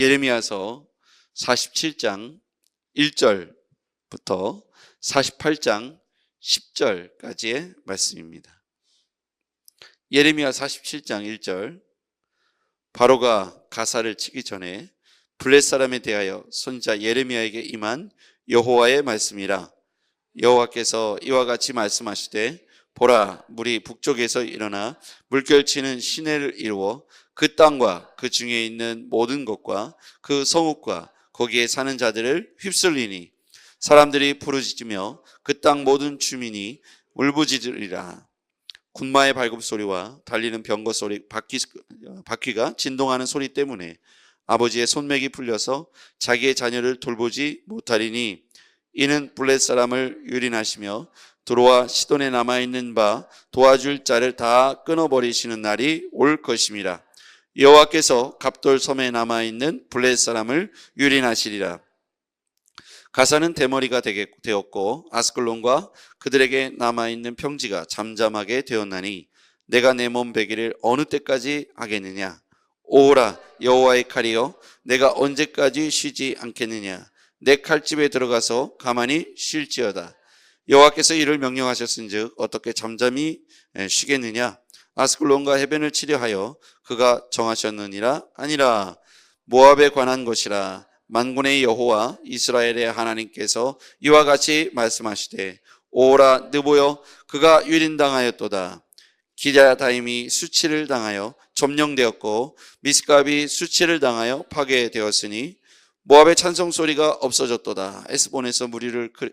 예레미야서 47장 1절부터 48장 10절까지의 말씀입니다. 예레미야 47장 1절. 바로가 가사를 치기 전에 블렛 사람에 대하여 선지자 예레미야에게 임한 여호와의 말씀이라. 여호와께서 이와 같이 말씀하시되, 보라, 물이 북쪽에서 일어나 물결치는 시내를 이루어 그 땅과 그 중에 있는 모든 것과 그 성읍과 거기에 사는 자들을 휩쓸리니 사람들이 부르짖으며 그 땅 모든 주민이 울부짖으리라. 군마의 발굽소리와 달리는 병거 소리, 바퀴가 진동하는 소리 때문에 아버지의 손맥이 풀려서 자기의 자녀를 돌보지 못하리니, 이는 블렛 사람을 유린하시며 두로와 시돈에 남아있는 바 도와줄 자를 다 끊어버리시는 날이 올 것임이라. 여호와께서 갑돌 섬에 남아있는 블렛 사람을 유린하시리라. 가사는 대머리가 되었고 아스클론과 그들에게 남아있는 평지가 잠잠하게 되었나니 내가 내 몸 베기를 어느 때까지 하겠느냐? 오라, 여호와의 칼이여, 내가 언제까지 쉬지 않겠느냐? 내 칼집에 들어가서 가만히 쉴지어다. 여호와께서 이를 명령하셨은즉 어떻게 잠잠히 쉬겠느냐? 아스클론과 해변을 치려 하여 그가 정하셨느니라? 아니라 모압에 관한 것이라. 만군의 여호와 이스라엘의 하나님께서 이와 같이 말씀하시되, 오라, 느보여, 그가 유린당하였도다. 기랴다임이 수치를 당하여 점령되었고 미스갑이 수치를 당하여 파괴되었으니 모압의 찬송 소리가 없어졌도다. 에스본에서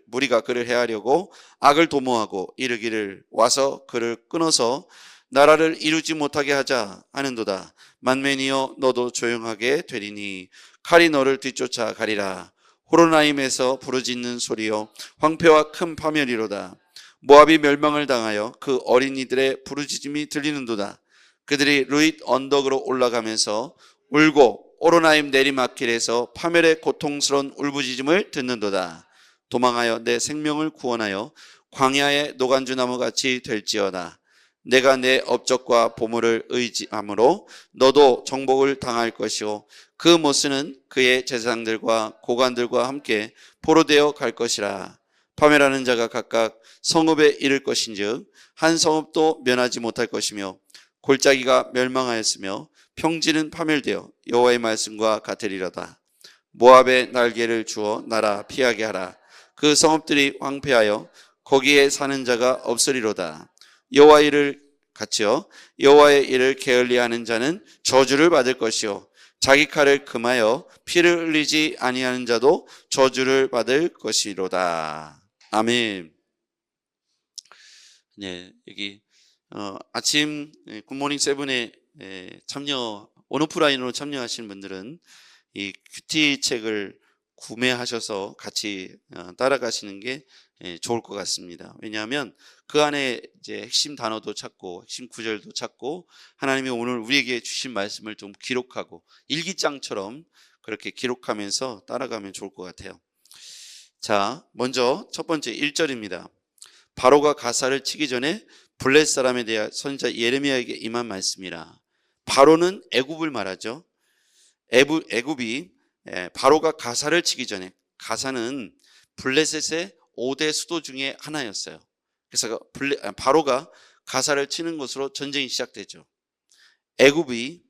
무리가 그를 해하려고 악을 도모하고 이르기를, 와서 그를 끊어서 나라를 이루지 못하게 하자 하는도다. 만맨이여, 너도 조용하게 되리니 칼이 너를 뒤쫓아 가리라. 호로나임에서 부르짖는 소리여, 황폐와 큰 파멸이로다. 모압이 멸망을 당하여 그 어린이들의 부르짖음이 들리는도다. 그들이 루잇 언덕으로 올라가면서 울고 오로나임 내리막길에서 파멸의 고통스러운 울부짖음을 듣는도다. 도망하여 내 생명을 구원하여 광야의 노간주나무같이 될지어다. 내가 내 업적과 보물을 의지함으로 너도 정복을 당할 것이요, 그 모스는 그의 제사장들과 고관들과 함께 포로되어 갈 것이라. 파멸하는 자가 각각 성읍에 이를 것인즉 한 성읍도 면하지 못할 것이며, 골짜기가 멸망하였으며 평지는 파멸되어 여호와의 말씀과 같으리로다. 모압의 날개를 주어 나라 피하게 하라. 그 성읍들이 황폐하여 거기에 사는 자가 없으리로다. 여호와의 일을 게을리하는 자는 저주를 받을 것이요, 자기 칼을 금하여 피를 흘리지 아니하는 자도 저주를 받을 것이로다. 아멘. 네, 여기 아침 굿모닝 세븐에 온오프라인으로 참여하시는 분들은 이 큐티 책을 구매하셔서 같이 따라가시는 게 좋을 것 같습니다. 왜냐하면 그 안에 이제 핵심 단어도 찾고 핵심 구절도 찾고 하나님이 오늘 우리에게 주신 말씀을 좀 기록하고 일기장처럼 그렇게 기록하면서 따라가면 좋을 것 같아요. 자, 먼저 첫 번째 1절입니다. 바로가 가사를 치기 전에 블렛 사람에 대한 선지자 예레미야에게 임한 말씀이라. 바로는 애굽을 말하죠. 애굽이 바로가 가사를 치기 전에, 가사는 블레셋의 5대 수도 중에 하나였어요. 그래서 바로가 가사를 치는 것으로 전쟁이 시작되죠. 애굽이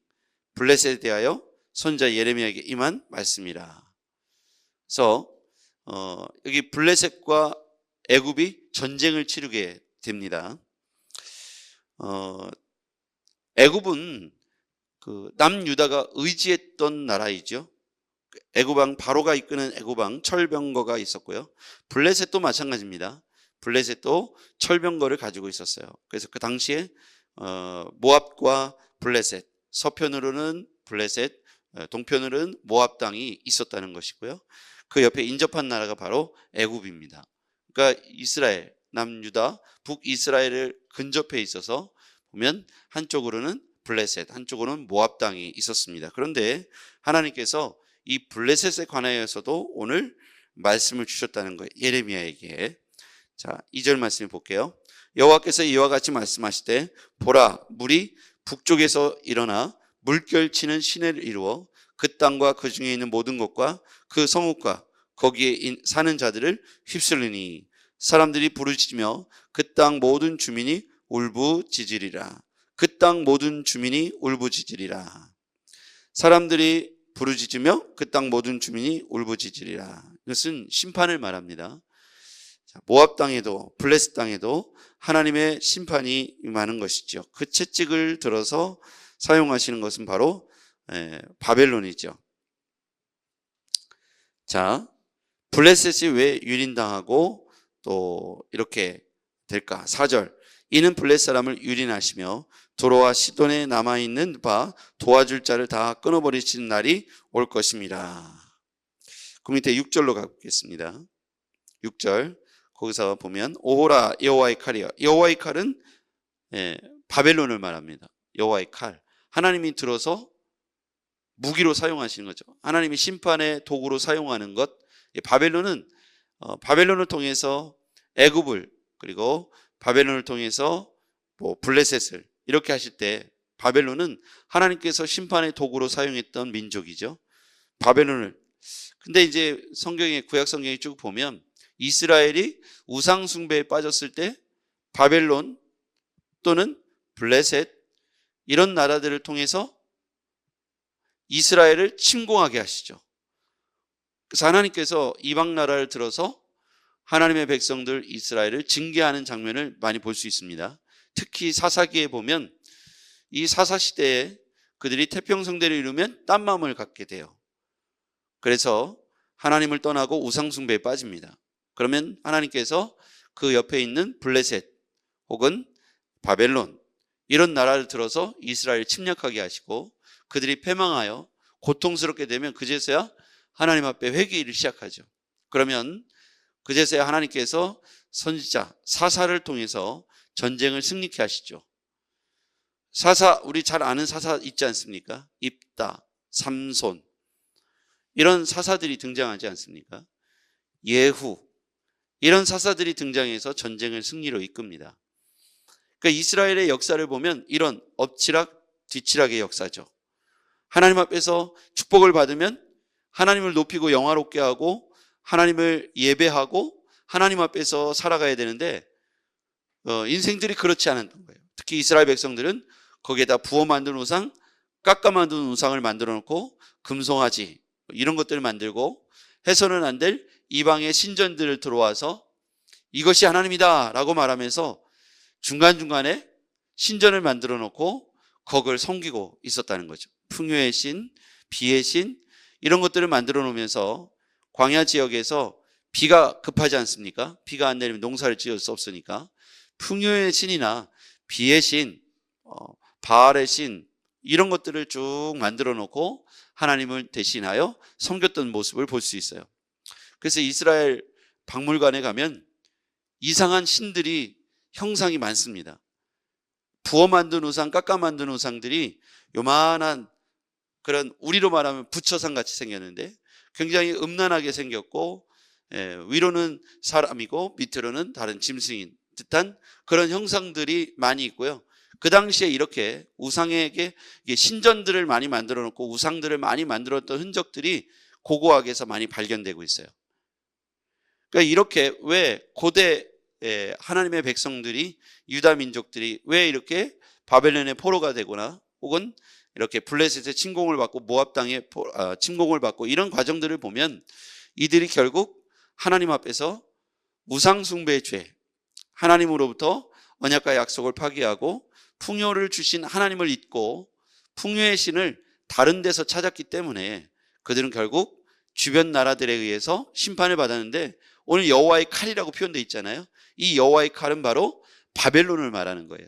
블레셋에 대하여 선지자 예레미야에게 임한 말씀이라. 그래서 여기 블레셋과 애굽이 전쟁을 치르게 됩니다. 애굽은 그 남유다가 의지했던 나라이죠. 애굽왕 바로가 이끄는 애굽왕 철병거가 있었고요. 블레셋도 마찬가지입니다. 블레셋도 철병거를 가지고 있었어요. 그래서 그 당시에 모압과 블레셋, 서편으로는 블레셋, 동편으로는 모압 땅이 있었다는 것이고요. 그 옆에 인접한 나라가 바로 애굽입니다. 그러니까 이스라엘, 남유다, 북이스라엘을 근접해 있어서 보면 한쪽으로는 블레셋, 한쪽으로는 모압 땅이 있었습니다. 그런데 하나님께서 이 블레셋에 관하여서도 오늘 말씀을 주셨다는 거예요. 예레미야에게. 자, 2절 말씀을 볼게요. 여호와께서 이와 같이 말씀하시되, 보라, 물이 북쪽에서 일어나 물결치는 시내를 이루어 그 땅과 그 중에 있는 모든 것과 그 성읍과 거기에 사는 자들을 휩쓸리니 사람들이 부르짖으며 그 땅 모든 주민이 울부짖으리라. 그 땅 모든 주민이 울부짖으리라. 사람들이 부르짖으며 그 땅 모든 주민이 울부짖으리라. 이것은 심판을 말합니다. 모압 땅에도 블레셋 땅에도 하나님의 심판이 임하는 것이죠. 그 채찍을 들어서 사용하시는 것은 바로 바벨론이죠. 자, 블레셋이 왜 유린당하고 또 이렇게 될까? 4절. 이는 블레셋 사람을 유린하시며 도로와 시돈에 남아있는 바 도와줄 자를 다 끊어버리시는 날이 올 것입니다. 그 밑에 6절로 가보겠습니다. 6절. 거기서 보면 오호라 여호와의 칼이여. 여호와의 칼은 바벨론을 말합니다. 여호와의 칼. 하나님이 들어서 무기로 사용하시는 거죠. 하나님이 심판의 도구로 사용하는 것. 바벨론은 바벨론을 통해서 애굽을 그리고 바벨론을 통해서 블레셋을 이렇게 하실 때 바벨론은 하나님께서 심판의 도구로 사용했던 민족이죠. 바벨론을. 근데 이제 성경에 구약 성경에 쭉 보면 이스라엘이 우상 숭배에 빠졌을 때 바벨론 또는 블레셋 이런 나라들을 통해서 이스라엘을 침공하게 하시죠. 그래서 하나님께서 이방 나라를 들어서 하나님의 백성들 이스라엘을 징계하는 장면을 많이 볼 수 있습니다. 특히 사사기에 보면 이 사사시대에 그들이 태평성대를 이루면 딴 마음을 갖게 돼요. 그래서 하나님을 떠나고 우상 숭배에 빠집니다. 그러면 하나님께서 그 옆에 있는 블레셋 혹은 바벨론 이런 나라를 들어서 이스라엘을 침략하게 하시고 그들이 패망하여 고통스럽게 되면 그제서야 하나님 앞에 회개를 시작하죠. 그러면 그제서야 하나님께서 선지자 사사를 통해서 전쟁을 승리케 하시죠. 사사, 우리 잘 아는 사사 있지 않습니까? 입다, 삼손 이런 사사들이 등장하지 않습니까? 예후 이런 사사들이 등장해서 전쟁을 승리로 이끕니다. 그러니까 이스라엘의 역사를 보면 이런 엎치락 뒤치락의 역사죠. 하나님 앞에서 축복을 받으면 하나님을 높이고 영화롭게 하고 하나님을 예배하고 하나님 앞에서 살아가야 되는데 인생들이 그렇지 않았던 거예요. 특히 이스라엘 백성들은 거기에다 부어 만든 우상, 깎아 만든 우상을 만들어 놓고 금송아지 이런 것들을 만들고 해서는 안 될 이방의 신전들을 들어와서 이것이 하나님이다 라고 말하면서 중간중간에 신전을 만들어 놓고 거기를 섬기고 있었다는 거죠. 풍요의 신, 비의 신 이런 것들을 만들어 놓으면서 광야 지역에서 비가 급하지 않습니까? 비가 안 내리면 농사를 지을 수 없으니까 풍요의 신이나 비의 신, 바알의 신 이런 것들을 쭉 만들어 놓고 하나님을 대신하여 섬겼던 모습을 볼 수 있어요. 그래서 이스라엘 박물관에 가면 이상한 신들이 형상이 많습니다. 부어 만든 우상, 깎아 만든 우상들이 요만한 그런 우리로 말하면 부처상 같이 생겼는데 굉장히 음란하게 생겼고 위로는 사람이고 밑으로는 다른 짐승인 듯한 그런 형상들이 많이 있고요. 그 당시에 이렇게 우상에게 신전들을 많이 만들어 놓고 우상들을 많이 만들었던 흔적들이 고고학에서 많이 발견되고 있어요. 그러니까 이렇게 왜 고대 하나님의 백성들이 유다 민족들이 왜 이렇게 바벨론의 포로가 되거나 혹은 이렇게 블레셋의 침공을 받고 모압 땅의 침공을 받고 이런 과정들을 보면 이들이 결국 하나님 앞에서 우상 숭배의 죄, 하나님으로부터 언약과 약속을 파기하고 풍요를 주신 하나님을 잊고 풍요의 신을 다른 데서 찾았기 때문에 그들은 결국 주변 나라들에 의해서 심판을 받았는데 오늘 여호와의 칼이라고 표현되어 있잖아요. 이 여호와의 칼은 바로 바벨론을 말하는 거예요.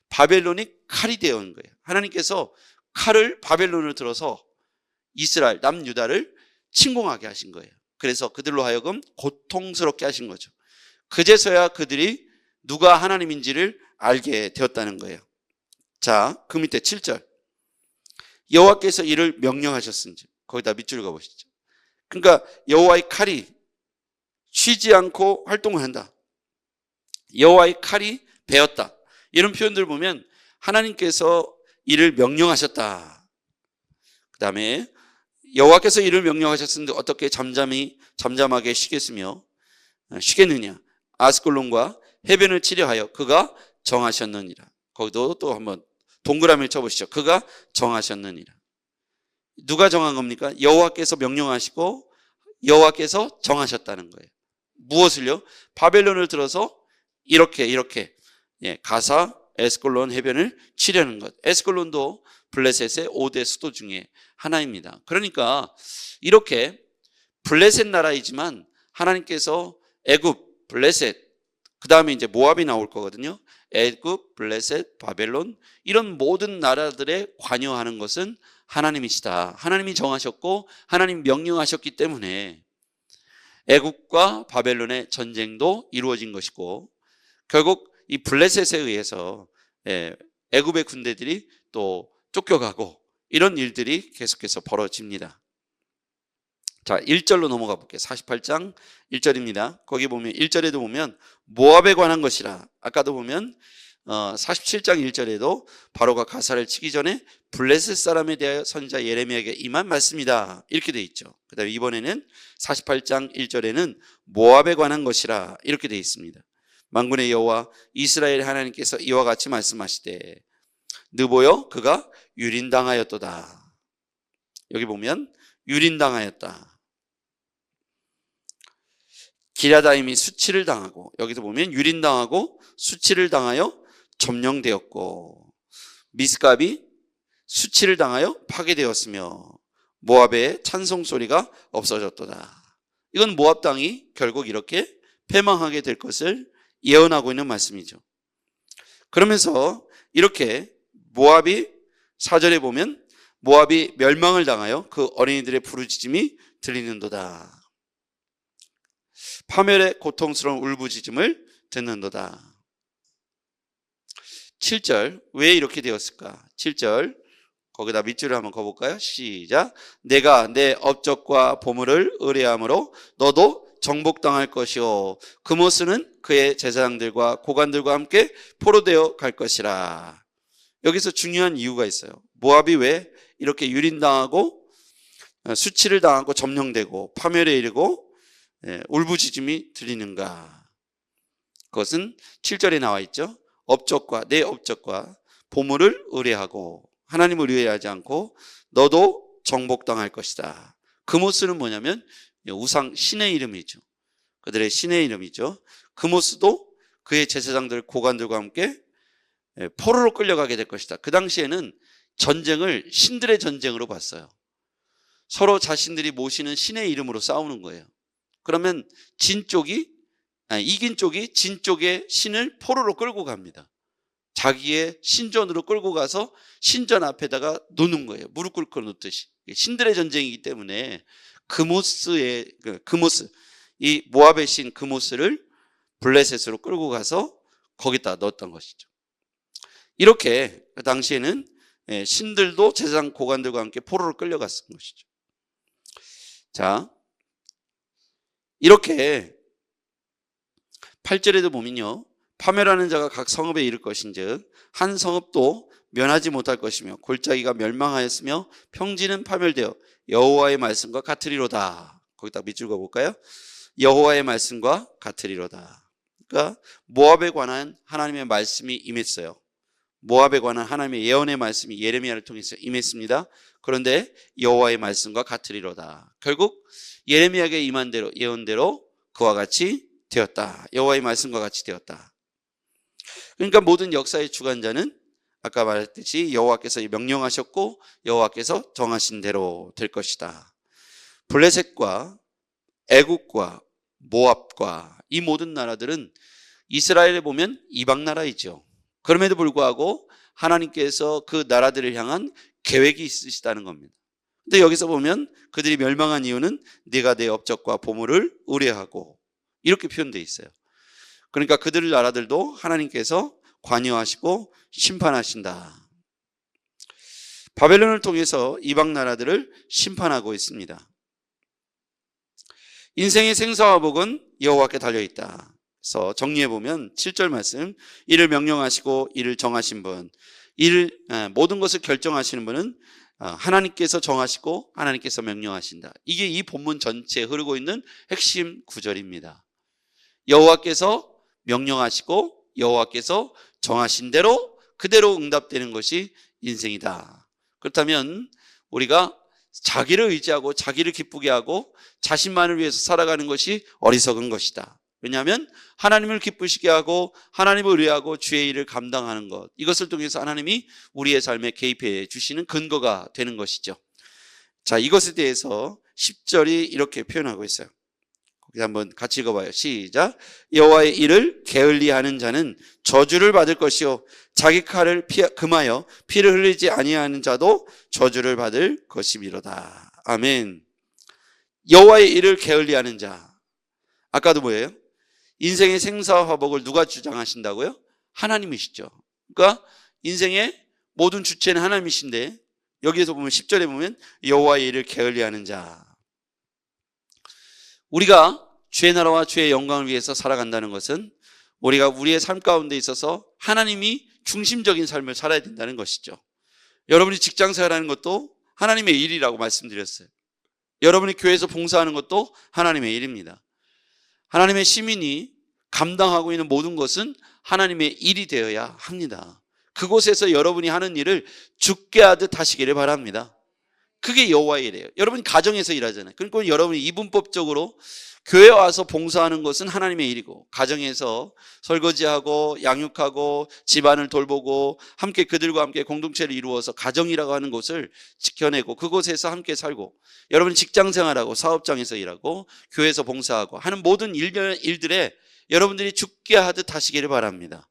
바벨론이 칼이 되어 온 거예요. 하나님께서 칼을 바벨론을 들어서 이스라엘 남유다를 침공하게 하신 거예요. 그래서 그들로 하여금 고통스럽게 하신 거죠. 그제서야 그들이 누가 하나님인지를 알게 되었다는 거예요. 자, 그 밑에 7절. 여호와께서 이를 명령하셨은지. 거기다 밑줄 가보시죠. 그러니까 여호와의 칼이 쉬지 않고 활동을 한다. 여호와의 칼이 베었다. 이런 표현들을 보면 하나님께서 이를 명령하셨다. 그 다음에 여호와께서 이를 명령하셨는데 어떻게 잠잠하게 쉬겠느냐. 아스kel론과 해변을 치려하여 그가 정하셨느니라. 거기도 또 한번 동그라미를 쳐보시죠. 그가 정하셨느니라. 누가 정한 겁니까? 여호와께서 명령하시고 여호와께서 정하셨다는 거예요. 무엇을요? 바벨론을 들어서 이렇게 가사 에스콜론 해변을 치려는 것. 에스콜론도 블레셋의 5대 수도 중에 하나입니다. 그러니까 이렇게 블레셋 나라이지만 하나님께서 애굽, 블레셋, 그 다음에 이제 모압이 나올 거거든요. 애굽, 블레셋, 바벨론 이런 모든 나라들에 관여하는 것은 하나님이시다. 하나님이 정하셨고 하나님 명령하셨기 때문에 애굽과 바벨론의 전쟁도 이루어진 것이고 결국 이 블레셋에 의해서 애굽의 군대들이 또 쫓겨가고 이런 일들이 계속해서 벌어집니다. 자, 1절로 넘어가 볼게요. 48장 1절입니다. 거기 보면 1절에도 보면 모압에 관한 것이라. 아까도 보면 47장 1절에도 바로가 가사를 치기 전에 블레셋 사람에 대하여 선지자 예레미야에게 임한 말씀이다. 이렇게 돼 있죠. 그 다음에 이번에는 48장 1절에는 모압에 관한 것이라 이렇게 돼 있습니다. 만군의 여호와 이스라엘 하나님께서 이와 같이 말씀하시되 느보여 그가 유린당하였도다. 여기 보면 유린당하였다. 기랴다임이 수치를 당하고 여기서 보면 유린당하고 수치를 당하여 점령되었고 미스갑이 수치를 당하여 파괴되었으며 모압의 찬송 소리가 없어졌도다. 이건 모압 땅이 결국 이렇게 패망하게 될 것을 예언하고 있는 말씀이죠. 그러면서 이렇게 모압이 4절에 보면 모압이 멸망을 당하여 그 어린이들의 부르짖음이 들리는도다. 파멸의 고통스러운 울부짖음을 듣는도다. 7절 왜 이렇게 되었을까? 7절 거기다 밑줄을 한번 그어볼까요? 시작. 내가 내 업적과 보물을 의뢰함으로 너도 정복당할 것이요 그모스는 그의 제사장들과 고관들과 함께 포로되어 갈 것이라. 여기서 중요한 이유가 있어요. 모압이 왜 이렇게 유린당하고 수치를 당하고 점령되고 파멸에 이르고 울부짖음이 들리는가? 그것은 7절에 나와 있죠. 업적과 내 업적과 보물을 의뢰하고 하나님을 의뢰하지 않고 너도 정복당할 것이다. 그모스는 뭐냐면 우상 신의 이름이죠. 그들의 신의 이름이죠. 그모스도 그의 제사장들 고관들과 함께 포로로 끌려가게 될 것이다. 그 당시에는 전쟁을 신들의 전쟁으로 봤어요. 서로 자신들이 모시는 신의 이름으로 싸우는 거예요. 그러면 이긴 쪽이 진 쪽의 신을 포로로 끌고 갑니다. 자기의 신전으로 끌고 가서 신전 앞에다가 놓는 거예요. 무릎 꿇고 놓듯이. 신들의 전쟁이기 때문에 그모스, 이 모압의 신 그모스를 블레셋으로 끌고 가서 거기다 넣었던 것이죠. 이렇게 그 당시에는 신들도 제사장 고관들과 함께 포로로 끌려갔던 것이죠. 자, 이렇게 8절에도 보면요. 파멸하는 자가 각 성읍에 이를 것인즉 한 성읍도 면하지 못할 것이며 골짜기가 멸망하였으며 평지는 파멸되어 여호와의 말씀과 같으리로다. 거기다 밑줄 그어볼까요? 여호와의 말씀과 같으리로다. 그러니까 모압에 관한 하나님의 말씀이 임했어요. 모압에 관한 하나님의 예언의 말씀이 예레미야를 통해서 임했습니다. 그런데 여호와의 말씀과 같으리로다. 결국 예레미야에게 임한 대로 예언대로 그와 같이 되었다. 여호와의 말씀과 같이 되었다. 그러니까 모든 역사의 주관자는 아까 말했듯이 여호와께서 명령하셨고 여호와께서 정하신 대로 될 것이다. 블레셋과 애굽과 모압과 이 모든 나라들은 이스라엘에 보면 이방 나라이죠. 그럼에도 불구하고 하나님께서 그 나라들을 향한 계획이 있으시다는 겁니다. 근데 여기서 보면 그들이 멸망한 이유는 네가 내 업적과 보물을 의뢰하고 이렇게 표현되어 있어요. 그러니까 그들 나라들도 하나님께서 관여하시고 심판하신다. 바벨론을 통해서 이방 나라들을 심판하고 있습니다. 인생의 생사와 복은 여호와께 달려있다. 그래서 정리해보면 7절 말씀, 이를 명령하시고 이를 정하신 분, 모든 것을 결정하시는 분은 하나님께서 정하시고 하나님께서 명령하신다. 이게 이 본문 전체에 흐르고 있는 핵심 구절입니다. 여호와께서 명령하시고 여호와께서 정하신 대로 그대로 응답되는 것이 인생이다. 그렇다면 우리가 자기를 의지하고 자기를 기쁘게 하고 자신만을 위해서 살아가는 것이 어리석은 것이다. 왜냐하면 하나님을 기쁘시게 하고 하나님을 의뢰하고 주의 일을 감당하는 것, 이것을 통해서 하나님이 우리의 삶에 개입해 주시는 근거가 되는 것이죠. 자, 이것에 대해서 10절이 이렇게 표현하고 있어요. 거기 한번 같이 읽어봐요. 시작. 여호와의 일을 게을리하는 자는 저주를 받을 것이요 자기 칼을 금하여 피를 흘리지 아니하는 자도 저주를 받을 것이미로다. 아멘. 여호와의 일을 게을리하는 자, 아까도 뭐예요? 인생의 생사화복을 누가 주장하신다고요? 하나님이시죠. 그러니까 인생의 모든 주체는 하나님이신데, 여기에서 보면 10절에 보면 여호와의 일을 게을리하는 자. 우리가 주의 나라와 주의 영광을 위해서 살아간다는 것은 우리가 우리의 삶 가운데 있어서 하나님이 중심적인 삶을 살아야 된다는 것이죠. 여러분이 직장생활하는 것도 하나님의 일이라고 말씀드렸어요. 여러분이 교회에서 봉사하는 것도 하나님의 일입니다. 하나님의 시민이 감당하고 있는 모든 것은 하나님의 일이 되어야 합니다. 그곳에서 여러분이 하는 일을 죽게 하듯 하시기를 바랍니다. 그게 여호와의 일이에요. 여러분이 가정에서 일하잖아요. 그러니까 여러분이 이분법적으로 교회에 와서 봉사하는 것은 하나님의 일이고, 가정에서 설거지하고 양육하고 집안을 돌보고 함께 그들과 함께 공동체를 이루어서 가정이라고 하는 곳을 지켜내고 그곳에서 함께 살고, 여러분이 직장생활하고 사업장에서 일하고 교회에서 봉사하고 하는 모든 일들에 여러분들이 죽게 하듯 하시기를 바랍니다.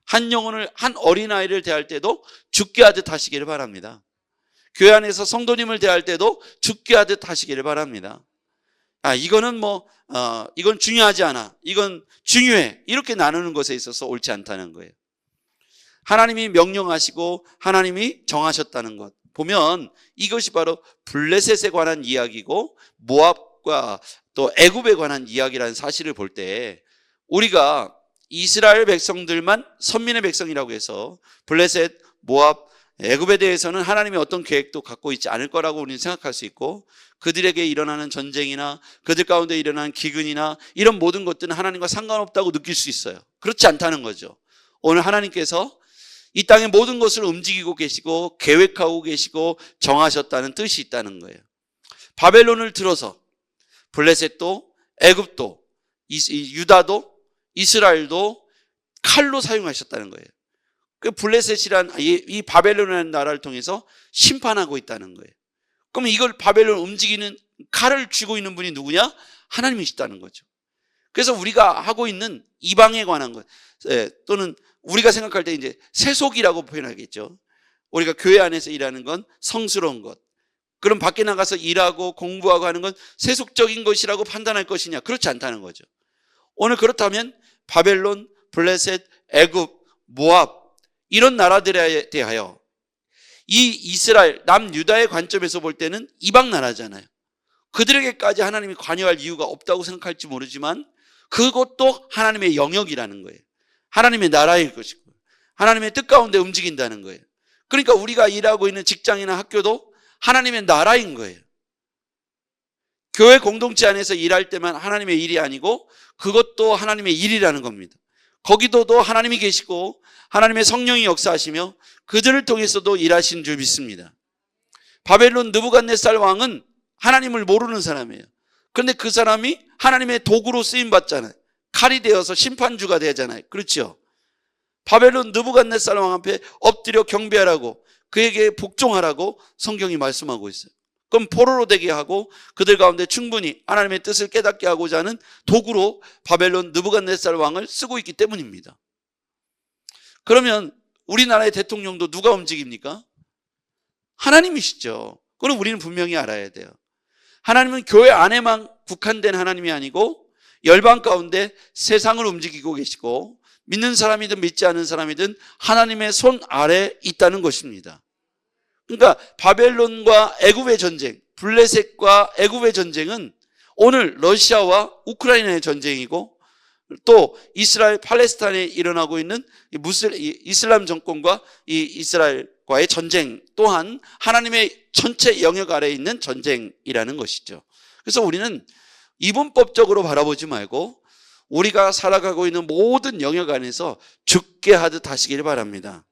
한 영혼을, 한 어린아이를 대할 때도 죽게 하듯 하시기를 바랍니다. 교회 안에서 성도님을 대할 때도 죽게 하듯 하시기를 바랍니다. 이거는 이건 중요하지 않아, 이건 중요해, 이렇게 나누는 것에 있어서 옳지 않다는 거예요. 하나님이 명령하시고 하나님이 정하셨다는 것 보면 이것이 바로 블레셋에 관한 이야기고 모압과 또 애굽에 관한 이야기라는 사실을 볼 때, 우리가 이스라엘 백성들만 선민의 백성이라고 해서 블레셋, 모압, 애굽에 대해서는 하나님이 어떤 계획도 갖고 있지 않을 거라고 우리는 생각할 수 있고, 그들에게 일어나는 전쟁이나 그들 가운데 일어나는 기근이나 이런 모든 것들은 하나님과 상관없다고 느낄 수 있어요. 그렇지 않다는 거죠. 오늘 하나님께서 이 땅의 모든 것을 움직이고 계시고 계획하고 계시고 정하셨다는 뜻이 있다는 거예요. 바벨론을 들어서 블레셋도 애굽도 유다도 이스라엘도 칼로 사용하셨다는 거예요. 그 블레셋이란 이 바벨론이라는 나라를 통해서 심판하고 있다는 거예요. 그럼 이걸 바벨론 움직이는 칼을 쥐고 있는 분이 누구냐? 하나님이시다는 거죠. 그래서 우리가 하고 있는 이방에 관한 것, 또는 우리가 생각할 때 이제 세속이라고 표현하겠죠. 우리가 교회 안에서 일하는 건 성스러운 것, 그럼 밖에 나가서 일하고 공부하고 하는 건 세속적인 것이라고 판단할 것이냐? 그렇지 않다는 거죠. 오늘 그렇다면 바벨론, 블레셋, 애굽, 모압 이런 나라들에 대하여 이 이스라엘, 남유다의 관점에서 볼 때는 이방 나라잖아요. 그들에게까지 하나님이 관여할 이유가 없다고 생각할지 모르지만 그것도 하나님의 영역이라는 거예요. 하나님의 나라일 것이고 하나님의 뜻 가운데 움직인다는 거예요. 그러니까 우리가 일하고 있는 직장이나 학교도 하나님의 나라인 거예요. 교회 공동체 안에서 일할 때만 하나님의 일이 아니고 그것도 하나님의 일이라는 겁니다. 거기도도 하나님이 계시고 하나님의 성령이 역사하시며 그들을 통해서도 일하시는 줄 믿습니다. 바벨론 느부갓네살 왕은 하나님을 모르는 사람이에요. 그런데 그 사람이 하나님의 도구로 쓰임 받잖아요. 칼이 되어서 심판주가 되잖아요. 그렇죠? 바벨론 느부갓네살 왕 앞에 엎드려 경배하라고, 그에게 복종하라고 성경이 말씀하고 있어요. 그럼 포로로 되게 하고 그들 가운데 충분히 하나님의 뜻을 깨닫게 하고자 하는 도구로 바벨론 느부갓네살 왕을 쓰고 있기 때문입니다. 그러면 우리나라의 대통령도 누가 움직입니까? 하나님이시죠. 그럼 우리는 분명히 알아야 돼요. 하나님은 교회 안에만 국한된 하나님이 아니고 열방 가운데 세상을 움직이고 계시고 믿는 사람이든 믿지 않는 사람이든 하나님의 손 아래에 있다는 것입니다. 그러니까 바벨론과 애굽의 전쟁, 블레셋과 애굽의 전쟁은 오늘 러시아와 우크라이나의 전쟁이고, 또 이스라엘 팔레스타인에 일어나고 있는 이슬람 정권과 이 이스라엘 바벨과의 전쟁 또한 하나님의 전체 영역 아래에 있는 전쟁이라는 것이죠. 그래서 우리는 이분법적으로 바라보지 말고 우리가 살아가고 있는 모든 영역 안에서 죽게 하듯 하시기를 바랍니다.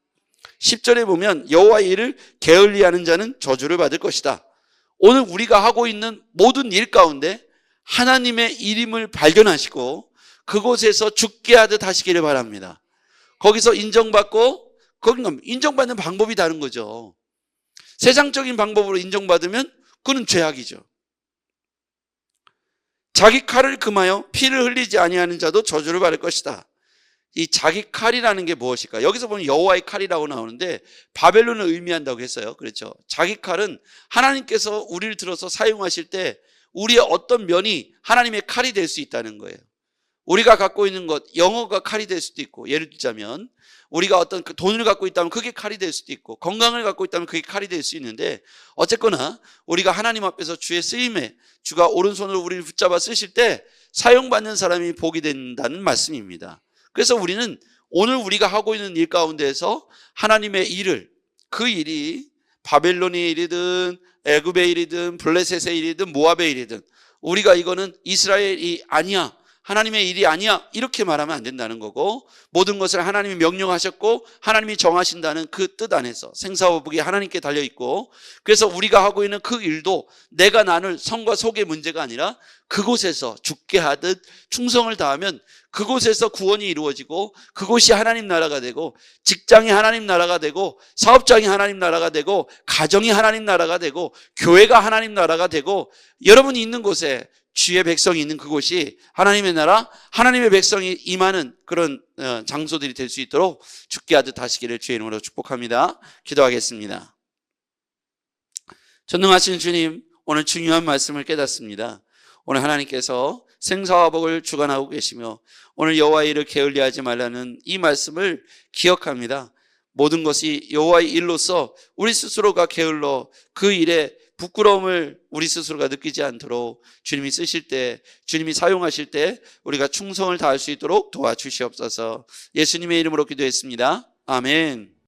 10절에 보면 여호와의 일을 게을리하는 자는 저주를 받을 것이다. 오늘 우리가 하고 있는 모든 일 가운데 하나님의 일임을 발견하시고 그곳에서 죽게 하듯 하시기를 바랍니다. 거기서 인정받고, 거긴 인정받는 방법이 다른 거죠. 세상적인 방법으로 인정받으면 그는 죄악이죠. 자기 칼을 금하여 피를 흘리지 아니하는 자도 저주를 받을 것이다. 이 자기 칼이라는 게 무엇일까? 여기서 보면 여호와의 칼이라고 나오는데 바벨론을 의미한다고 했어요. 그렇죠? 자기 칼은 하나님께서 우리를 들어서 사용하실 때 우리의 어떤 면이 하나님의 칼이 될 수 있다는 거예요. 우리가 갖고 있는 것, 영어가 칼이 될 수도 있고, 예를 들자면 우리가 어떤 돈을 갖고 있다면 그게 칼이 될 수도 있고, 건강을 갖고 있다면 그게 칼이 될 수 있는데, 어쨌거나 우리가 하나님 앞에서 주의 쓰임에 주가 오른손으로 우리를 붙잡아 쓰실 때 사용받는 사람이 복이 된다는 말씀입니다. 그래서 우리는 오늘 우리가 하고 있는 일 가운데에서 하나님의 일을, 그 일이 바벨론의 일이든 애굽의 일이든 블레셋의 일이든 모압의 일이든, 우리가 이거는 이스라엘이 아니야, 하나님의 일이 아니야, 이렇게 말하면 안 된다는 거고, 모든 것을 하나님이 명령하셨고 하나님이 정하신다는 그 뜻 안에서 생사화복이 하나님께 달려있고, 그래서 우리가 하고 있는 그 일도 내가 나눌 성과 속의 문제가 아니라 그곳에서 죽게 하듯 충성을 다하면 그곳에서 구원이 이루어지고, 그곳이 하나님 나라가 되고, 직장이 하나님 나라가 되고, 사업장이 하나님 나라가 되고, 가정이 하나님 나라가 되고, 교회가 하나님 나라가 되고, 여러분이 있는 곳에 주의 백성이 있는 그곳이 하나님의 나라, 하나님의 백성이 임하는 그런 장소들이 될 수 있도록 죽게 하듯 하시기를 주의 이름으로 축복합니다. 기도하겠습니다. 전능하신 주님, 오늘 중요한 말씀을 깨닫습니다. 오늘 하나님께서 생사화복을 주관하고 계시며 오늘 여호와의 일을 게을리하지 말라는 이 말씀을 기억합니다. 모든 것이 여호와의 일로서 우리 스스로가 게을러 그 일에 부끄러움을 우리 스스로가 느끼지 않도록 주님이 쓰실 때, 주님이 사용하실 때 우리가 충성을 다할 수 있도록 도와주시옵소서. 예수님의 이름으로 기도했습니다. 아멘.